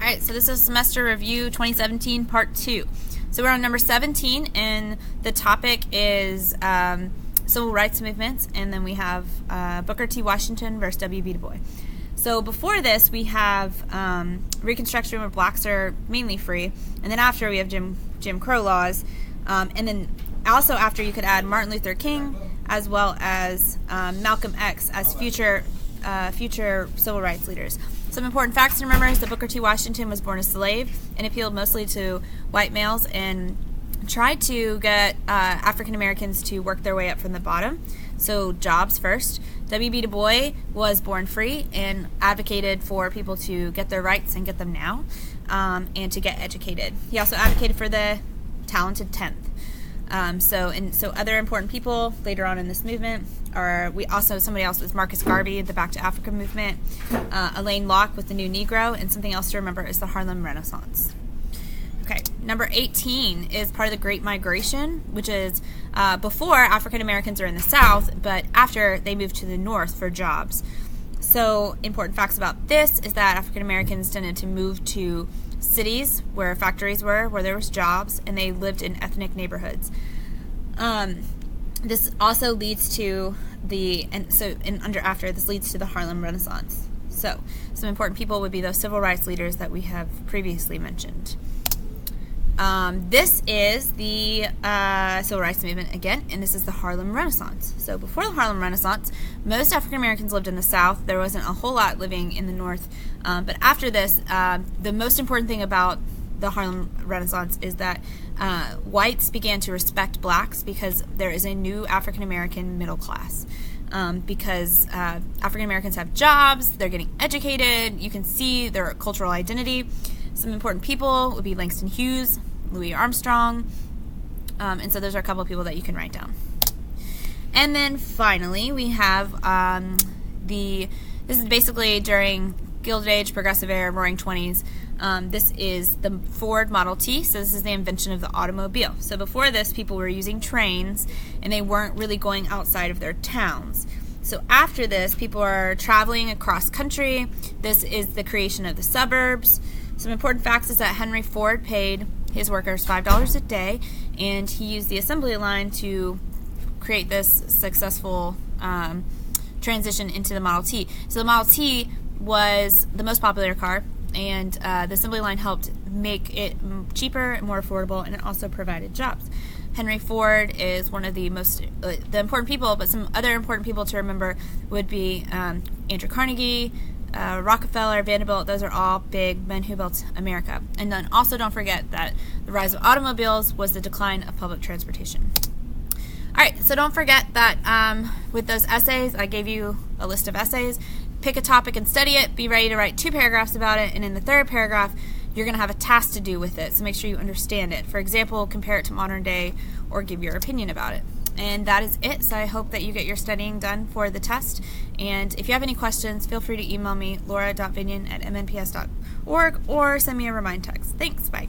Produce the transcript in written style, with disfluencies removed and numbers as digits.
All right, so this is Semester Review 2017 Part 2. So we're on number 17, and the topic is civil rights movements, and then we have Booker T. Washington versus W.B. Du Bois. So before this, we have Reconstruction, where blacks are mainly free, and then after we have Jim Crow laws, and then also after you could add Martin Luther King as well as Malcolm X as future civil rights leaders. Some important facts to remember is that Booker T. Washington was born a slave and appealed mostly to white males and tried to get African Americans to work their way up from the bottom, so jobs first. W.B. Du Bois was born free and advocated for people to get their rights and get them now, and to get educated. He also advocated for the talented 10th. So other important people later on in this movement are somebody else was Marcus Garvey, the Back to Africa movement, Alain Locke with the New Negro, and something else to remember is the Harlem Renaissance. Okay, number 18 is part of the Great Migration, which is before African Americans are in the South, but after they moved to the North for jobs. So important facts about this is that African Americans tended to move to cities where factories were, where there was jobs, and they lived in ethnic neighborhoods. This also leads to this leads to the Harlem Renaissance. So some important people would be those civil rights leaders that we have previously mentioned. This is the civil rights movement again, and this is the Harlem Renaissance. So before the Harlem Renaissance, most African Americans lived in the South. There wasn't a whole lot living in the North. But after this, the most important thing about the Harlem Renaissance is that whites began to respect blacks because there is a new African American middle class. Because African Americans have jobs, they're getting educated, you can see their cultural identity. Some important people would be Langston Hughes, Louis Armstrong, and so those are a couple of people that you can write down. And then finally, we have this is basically during Gilded Age, Progressive Era, Roaring Twenties. This is the Ford Model T, so this is the invention of the automobile. So before this, people were using trains, and they weren't really going outside of their towns. So after this, people are traveling across country. This is the creation of the suburbs. Some important facts is that Henry Ford paid his workers $5 a day, and he used the assembly line to create this successful transition into the Model T. So the Model T was the most popular car, and the assembly line helped make it cheaper and more affordable, and it also provided jobs. Henry Ford is one of the most the important people, but some other important people to remember would be Andrew Carnegie, Rockefeller, Vanderbilt. Those are all big men who built America. And then also don't forget that the rise of automobiles was the decline of public transportation. Alright, so don't forget that with those essays, I gave you a list of essays. Pick a topic and study it. Be ready to write 2 paragraphs about it, and in the 3rd paragraph, you're going to have a task to do with it, so make sure you understand it. For example, compare it to modern day or give your opinion about it. And that is it, so I hope that you get your studying done for the test. And if you have any questions, feel free to email me, laura.vinion@mnps.org, or send me a remind text. Thanks, bye.